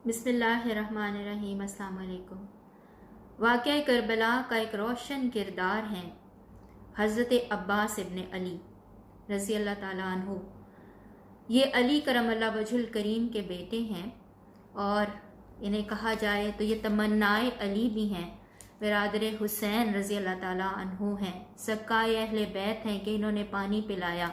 بسم اللہ الرحمن الرحیم۔ السلام علیکم۔ واقعہ کربلا کا ایک روشن کردار ہے حضرت عباس ابن علی رضی اللہ تعالیٰ عنہ۔ یہ علی کرم اللہ وجہ الکریم کے بیٹے ہیں اور انہیں کہا جائے تو یہ تمنائے علی بھی ہیں، برادر حسین رضی اللہ تعالیٰ عنہ ہیں، سکائے اہل بیت ہیں کہ انہوں نے پانی پلایا،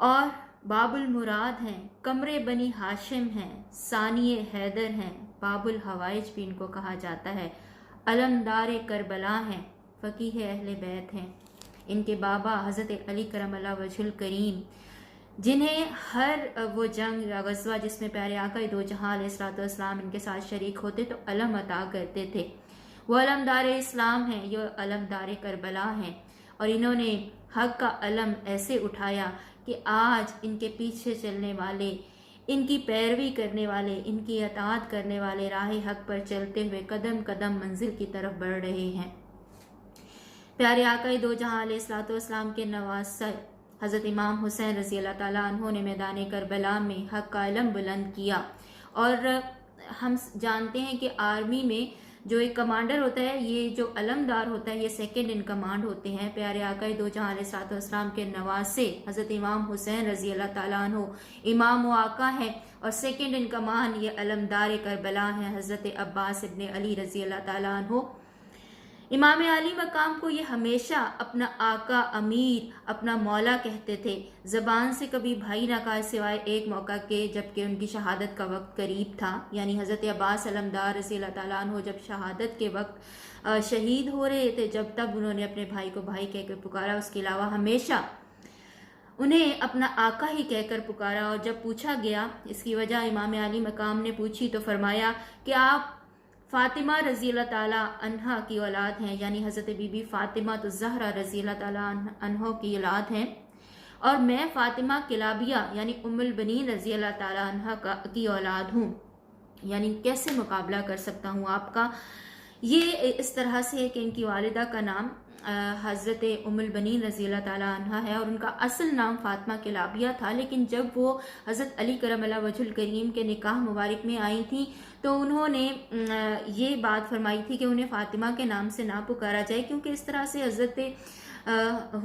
اور باب المراد ہیں، قمر بنی ہاشم ہیں، ثانی حیدر ہیں، باب الحوائج بھی ان کو کہا جاتا ہے، علمدار کربلا ہیں، فقیہ اہل بیت ہیں۔ ان کے بابا حضرت علی کرم اللہ وجہ الکریم، جنہیں ہر وہ جنگ یا غزوہ جس میں پیارے آقا دو جہاں علیہ الصلوۃ والسلام ان کے ساتھ شریک ہوتے تو علم عطا کرتے تھے، وہ علمدار اسلام ہیں، یہ علمدار کربلا ہیں، اور انہوں نے حق کا علم ایسے اٹھایا کہ آج ان کے پیچھے چلنے والے، ان کی پیروی کرنے والے، ان کی اطاعت کرنے والے راہ حق پر چلتے ہوئے قدم قدم منزل کی طرف بڑھ رہے ہیں۔ پیارے آقا دو جہاں علیہ الصلوۃ والسلام کے نواسہ حضرت امام حسین رضی اللہ تعالیٰ عنہ نے میدان کربلا میں حق کا علم بلند کیا، اور ہم جانتے ہیں کہ آرمی میں جو ایک کمانڈر ہوتا ہے، یہ جو علمدار ہوتا ہے، یہ سیکنڈ ان کمانڈ ہوتے ہیں۔ پیارے آقا دو جہاں علیہ الصلوۃ والسلام کے نواسے حضرت امام حسین رضی اللہ تعالیٰ عنہ امام و آقا ہیں، اور سیکنڈ ان کمانڈ یہ علمدار کربلا ہیں حضرت عباس ابن علی رضی اللہ تعالیٰ عنہ۔ امام علی مقام کو یہ ہمیشہ اپنا آقا، امیر، اپنا مولا کہتے تھے، زبان سے کبھی بھائی نہ کہا سوائے ایک موقع کے جبکہ ان کی شہادت کا وقت قریب تھا، یعنی حضرت عباس علمدار رضی اللہ تعالیٰ عنہ جب شہادت کے وقت شہید ہو رہے تھے، جب تب انہوں نے اپنے بھائی کو بھائی کہہ کر پکارا، اس کے علاوہ ہمیشہ انہیں اپنا آقا ہی کہہ کر پکارا۔ اور جب پوچھا گیا اس کی وجہ امام علی مقام نے پوچھی تو فرمایا کہ آپ فاطمہ رضی اللہ تعالیٰ عنہ کی اولاد ہیں، یعنی حضرت بی بی فاطمہ الزہرا رضی اللہ تعالیٰ عنہ کی اولاد ہیں، اور میں فاطمہ کلابیہ یعنی ام البنین رضی اللہ تعالیٰ عنہ کی اولاد ہوں، یعنی کیسے مقابلہ کر سکتا ہوں آپ کا۔ یہ اس طرح سے ہے کہ ان کی والدہ کا نام حضرت ام البنین رضی اللہ تعالیٰ عنہ ہے، اور ان کا اصل نام فاطمہ کلابیہ تھا، لیکن جب وہ حضرت علی کرم اللہ وجہ الکریم کے نکاح مبارک میں آئی تھیں تو انہوں نے یہ بات فرمائی تھی کہ انہیں فاطمہ کے نام سے نہ پکارا جائے، کیونکہ اس طرح سے حضرت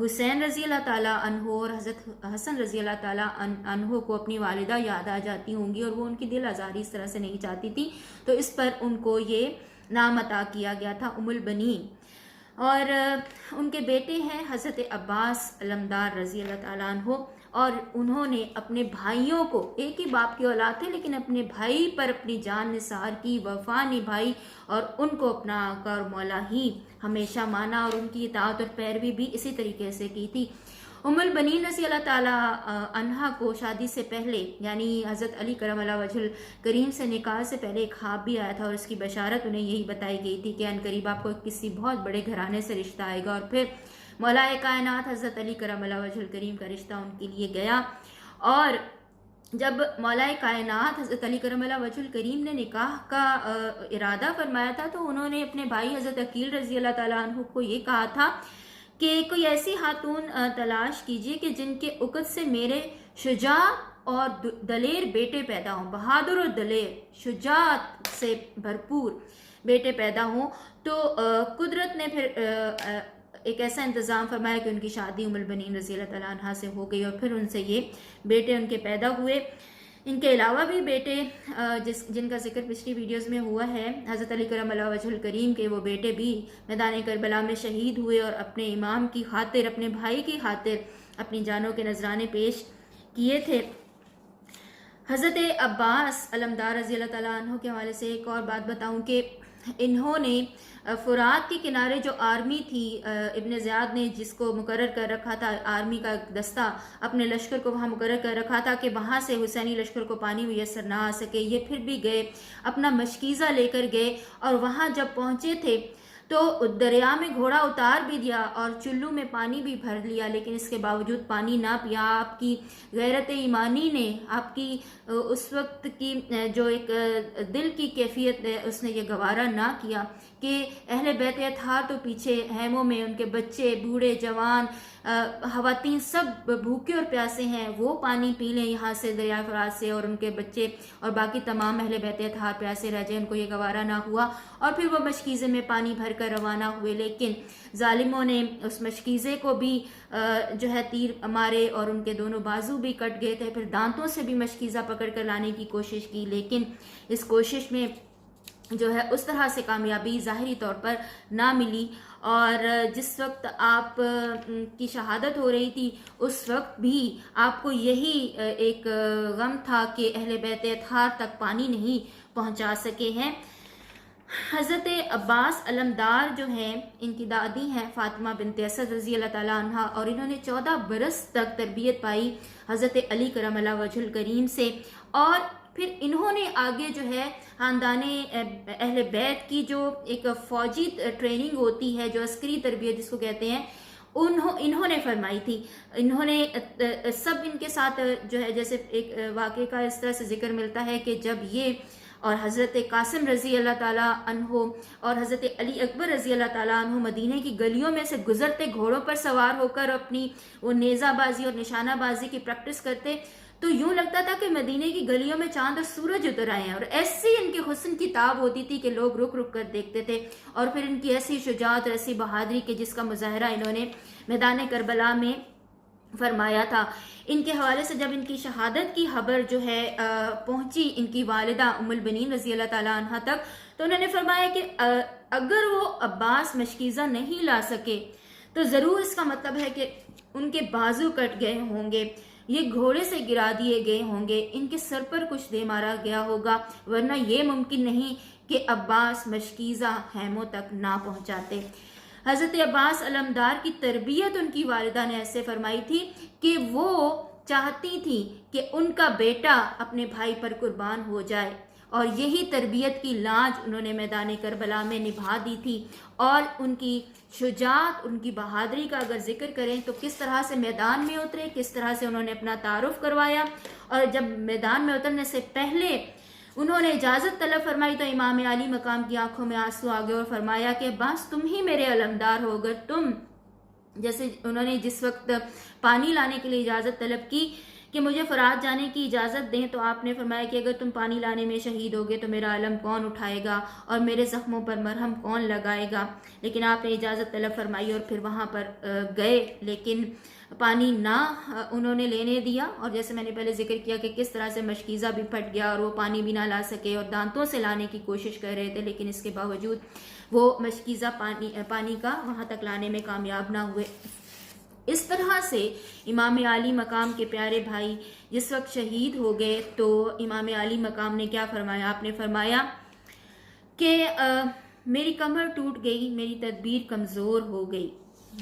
حسین رضی اللہ تعالیٰ عنہ اور حضرت حسن رضی اللہ تعالیٰ عنہ کو اپنی والدہ یاد آ جاتی ہوں گی، اور وہ ان کی دل آزاری اس طرح سے نہیں چاہتی تھی، تو اس پر ان کو یہ نام عطا کیا گیا تھا، ام البنین۔ اور ان کے بیٹے ہیں حضرت عباس علمدار رضی اللہ تعالیٰ عنہ، اور انہوں نے اپنے بھائیوں کو، ایک ہی باپ کی اولاد تھے لیکن اپنے بھائی پر اپنی جان نثار کی، وفا نبھائی، اور ان کو اپنا آقا اور مولا ہی ہمیشہ مانا، اور ان کی اطاعت اور پیروی بھی اسی طریقے سے کی تھی۔ ام البنین رضی اللہ تعالیٰ عنہ کو شادی سے پہلے، یعنی حضرت علی کرم اللہ وجہ الکریم سے نکاح سے پہلے ایک خواب بھی آیا تھا، اور اس کی بشارت انہیں یہی بتائی گئی تھی کہ عنقریب آپ کو کسی بہت بڑے گھرانے سے رشتہ آئے گا، اور پھر مولا کائنات حضرت علی کرم اللہ وجہ الکریم کا رشتہ ان کے لیے گیا۔ اور جب مولا کائنات حضرت علی کرم اللہ وجہ الکریم نے نکاح کا ارادہ فرمایا تھا تو انہوں نے اپنے بھائی حضرت عقیل رضی اللہ تعالیٰ عنہ کو یہ کہا تھا کہ کوئی ایسی خاتون تلاش کیجیے کہ جن کے عقد سے میرے شجاع اور دلیر بیٹے پیدا ہوں، بہادر اور دلیر، شجاعت سے بھرپور بیٹے پیدا ہوں۔ تو قدرت نے پھر ایک ایسا انتظام فرمایا کہ ان کی شادی ام البنین رضی اللہ تعالیٰ عنہ سے ہو گئی، اور پھر ان سے یہ بیٹے ان کے پیدا ہوئے۔ ان کے علاوہ بھی بیٹے جن کا ذکر پچھلی ویڈیوز میں ہوا ہے، حضرت علی کرم اللہ وجہ الکریم کے وہ بیٹے بھی میدان کربلا میں شہید ہوئے، اور اپنے امام کی خاطر، اپنے بھائی کی خاطر اپنی جانوں کے نذرانے پیش کیے تھے۔ حضرت عباس علمدار رضی اللہ تعالیٰ عنہ کے حوالے سے ایک اور بات بتاؤں کہ انہوں نے فرات کے کنارے جو آرمی تھی، ابن زیاد نے جس کو مقرر کر رکھا تھا، آرمی کا دستہ اپنے لشکر کو وہاں مقرر کر رکھا تھا کہ وہاں سے حسینی لشکر کو پانی میسر نہ آ سکے، یہ پھر بھی گئے، اپنا مشکیزہ لے کر گئے، اور وہاں جب پہنچے تھے تو دریا میں گھوڑا اتار بھی دیا اور چلو میں پانی بھی بھر لیا، لیکن اس کے باوجود پانی نہ پیا۔ آپ کی غیرت ایمانی نے، آپ کی اس وقت کی جو ایک دل کی کیفیت ہے اس نے یہ گوارا نہ کیا کہ اہل بیت اطہار تو پیچھے خیموں میں ان کے بچے بوڑھے جوان خواتین سب بھوکے اور پیاسے ہیں، وہ پانی پی لیں یہاں سے دریائے فرات سے، اور ان کے بچے اور باقی تمام اہل بیت اطہار پیاسے رہ جائیں، ان کو یہ گوارا نہ ہوا اور پھر وہ مشکیزے میں پانی بھر کر روانہ ہوئے۔ لیکن ظالموں نے اس مشکیزے کو بھی جو ہے تیر مارے اور ان کے دونوں بازو بھی کٹ گئے تھے، پھر دانتوں سے بھی مشکیزہ پکڑ کر لانے کی کوشش کی، لیکن اس کوشش میں جو ہے اس طرح سے کامیابی ظاہری طور پر نہ ملی۔ اور جس وقت آپ کی شہادت ہو رہی تھی اس وقت بھی آپ کو یہی ایک غم تھا کہ اہل بیت اطہار تک پانی نہیں پہنچا سکے ہیں۔ حضرت عباس علمدار جو ہیں، ان کی دادی ہیں فاطمہ بنت اسد رضی اللہ تعالیٰ عنہ، اور انہوں نے 14 برس تک تربیت پائی حضرت علی کرم اللہ وجہ الکریم سے، اور پھر انہوں نے آگے جو ہے خاندان اہل بیت کی جو ایک فوجی ٹریننگ ہوتی ہے، جو عسکری تربیت جس کو کہتے ہیں، انہوں نے فرمائی تھی۔ انہوں نے سب ان کے ساتھ جو ہے جیسے ایک واقعے کا اس طرح سے ذکر ملتا ہے کہ جب یہ اور حضرت قاسم رضی اللہ تعالیٰ عنہ اور حضرت علی اکبر رضی اللہ تعالیٰ عنہ مدینے کی گلیوں میں سے گزرتے گھوڑوں پر سوار ہو کر اپنی وہ نیزہ بازی اور نشانہ بازی کی پریکٹس کرتے، تو یوں لگتا تھا کہ مدینے کی گلیوں میں چاند اور سورج اتر آئے ہیں، اور ایسی ان کے حسن کی تاب ہوتی تھی کہ لوگ رک رک کر دیکھتے تھے۔ اور پھر ان کی ایسی شجاعت اور ایسی بہادری کے جس کا مظاہرہ انہوں نے میدان کربلا میں فرمایا تھا۔ ان کے حوالے سے جب ان کی شہادت کی خبر جو ہے پہنچی ان کی والدہ ام البنین رضی اللہ تعالیٰ عنہ تک، تو انہوں نے فرمایا کہ اگر وہ عباس مشکیزہ نہیں لا سکے تو ضرور اس کا مطلب ہے کہ ان کے بازو کٹ گئے ہوں گے، یہ گھوڑے سے گرا دیے گئے ہوں گے، ان کے سر پر کچھ دے مارا گیا ہوگا، ورنہ یہ ممکن نہیں کہ عباس مشکیزہ خیموں تک نہ پہنچاتے۔ حضرت عباس علمدار کی تربیت ان کی والدہ نے ایسے فرمائی تھی کہ وہ چاہتی تھی کہ ان کا بیٹا اپنے بھائی پر قربان ہو جائے، اور یہی تربیت کی لاج انہوں نے میدان کربلا میں نبھا دی تھی۔ اور ان کی شجاعت، ان کی بہادری کا اگر ذکر کریں تو کس طرح سے میدان میں اترے، کس طرح سے انہوں نے اپنا تعارف کروایا، اور جب میدان میں اترنے سے پہلے انہوں نے اجازت طلب فرمائی تو امام علی مقام کی آنکھوں میں آنسو آ گئے اور فرمایا کہ بس تم ہی میرے علمدار ہو، اگر تم، جیسے انہوں نے جس وقت پانی لانے کے لیے اجازت طلب کی کہ مجھے فرات جانے کی اجازت دیں، تو آپ نے فرمایا کہ اگر تم پانی لانے میں شہید ہوگے تو میرا علم کون اٹھائے گا اور میرے زخموں پر مرہم کون لگائے گا؟ لیکن آپ نے اجازت طلب فرمائی اور پھر وہاں پر گئے، لیکن پانی نہ انہوں نے لینے دیا، اور جیسے میں نے پہلے ذکر کیا کہ کس طرح سے مشکیزہ بھی پھٹ گیا اور وہ پانی بھی نہ لا سکے اور دانتوں سے لانے کی کوشش کر رہے تھے، لیکن اس کے باوجود وہ مشکیزہ پانی کا وہاں تک لانے میں کامیاب نہ ہوئے۔ اس طرح سے امام علی مقام کے پیارے بھائی جس وقت شہید ہو گئے تو امام علی مقام نے کیا فرمایا؟ آپ نے فرمایا کہ میری کمر ٹوٹ گئی، میری تدبیر کمزور ہو گئی،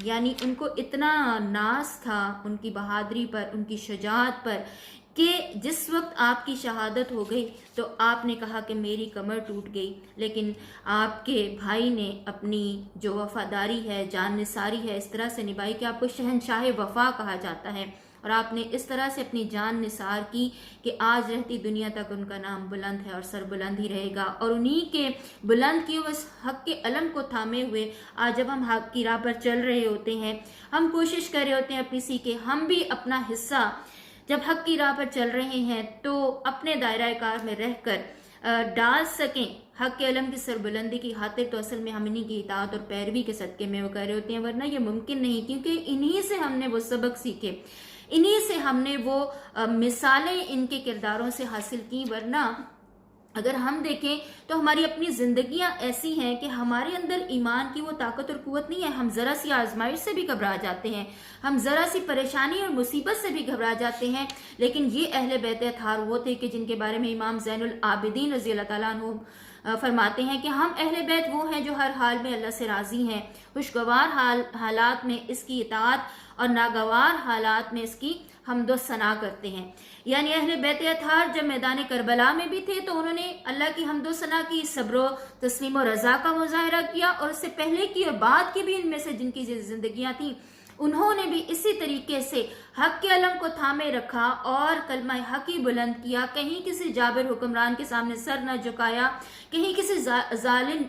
یعنی ان کو اتنا ناز تھا ان کی بہادری پر، ان کی شجاعت پر، کہ جس وقت آپ کی شہادت ہو گئی تو آپ نے کہا کہ میری کمر ٹوٹ گئی، لیکن آپ کے بھائی نے اپنی جو وفاداری ہے، جان نثاری ہے، اس طرح سے نبھائی کہ آپ کو شہنشاہ وفا کہا جاتا ہے، اور آپ نے اس طرح سے اپنی جان نثار کی کہ آج رہتی دنیا تک ان کا نام بلند ہے اور سر بلند ہی رہے گا۔ اور انہی کے بلند کیے اس حق کے علم کو تھامے ہوئے آج جب ہم حق کی راہ پر چل رہے ہوتے ہیں، ہم کوشش کر رہے ہوتے ہیں اپنی سی کہ ہم بھی اپنا حصہ جب حق کی راہ پر چل رہے ہیں تو اپنے دائرہ کار میں رہ کر ڈال سکیں حق کے علم کی سربلندی کی خاطر، تو اصل میں ہم انہی کی اطاعت اور پیروی کے صدقے میں وہ کر رہے ہوتے ہیں، ورنہ یہ ممکن نہیں، کیونکہ انہی سے ہم نے وہ سبق سیکھے، انہی سے ہم نے وہ مثالیں ان کے کرداروں سے حاصل کی۔ ورنہ اگر ہم دیکھیں تو ہماری اپنی زندگیاں ایسی ہیں کہ ہمارے اندر ایمان کی وہ طاقت اور قوت نہیں ہے، ہم ذرا سی آزمائش سے بھی گھبرا جاتے ہیں، ہم ذرا سی پریشانی اور مصیبت سے بھی گھبرا جاتے ہیں، لیکن یہ اہل بیت اطہار وہ تھے کہ جن کے بارے میں امام زین العابدین رضی اللہ تعالیٰ عنہ فرماتے ہیں کہ ہم اہل بیت وہ ہیں جو ہر حال میں اللہ سے راضی ہیں، خوشگوار حالات میں اس کی اطاعت اور ناگوار حالات میں اس کی حمد و ثنا کرتے ہیں۔ یعنی اہل بیت اطہار جب میدان کربلا میں بھی تھے تو انہوں نے اللہ کی حمد و ثنا کی، صبر و تسلیم و رضا کا مظاہرہ کیا، اور اس سے پہلے کی اور بعد کی بھی ان میں سے جن کی زندگیاں تھیں انہوں نے بھی اسی طریقے سے حق کے علم کو تھامے رکھا اور کلمہ حق ہی بلند کیا، کہیں کسی جابر حکمران کے سامنے سر نہ جھکایا، کہیں کسی ظالم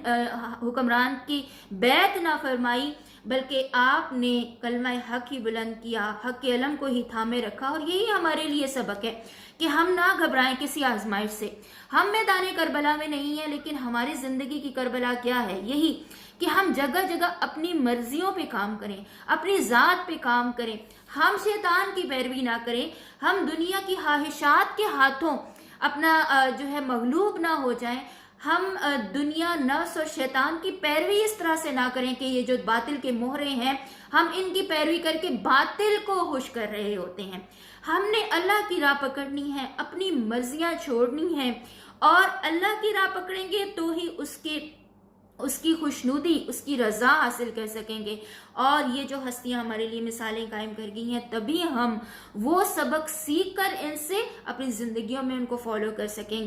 حکمران کی بیعت نہ فرمائی، بلکہ آپ نے کلمہ حق ہی بلند کیا، حق کے علم کو ہی تھامے رکھا۔ اور یہی ہمارے لیے سبق ہے کہ ہم نہ گھبرائیں کسی آزمائش سے۔ ہم میدان کربلا میں نہیں ہیں، لیکن ہماری زندگی کی کربلا کیا ہے؟ یہی کہ ہم جگہ جگہ اپنی مرضیوں پہ کام کریں، اپنی ذات پہ کام کریں، ہم شیطان کی پیروی نہ کریں، ہم دنیا کی خواہشات کے ہاتھوں اپنا مغلوب نہ ہو جائیں، ہم دنیا، نفس اور شیطان کی پیروی اس طرح سے نہ کریں کہ یہ جو باطل کے مہرے ہیں ہم ان کی پیروی کر کے باطل کو خوش کر رہے ہوتے ہیں۔ ہم نے اللہ کی راہ پکڑنی ہے، اپنی مرضیاں چھوڑنی ہیں، اور اللہ کی راہ پکڑیں گے تو ہی اس کی خوشنودی، اس کی رضا حاصل کر سکیں گے۔ اور یہ جو ہستیاں ہمارے لیے مثالیں قائم کر گئی ہیں، تبھی ہم وہ سبق سیکھ کر ان سے اپنی زندگیوں میں ان کو فالو کر سکیں گے۔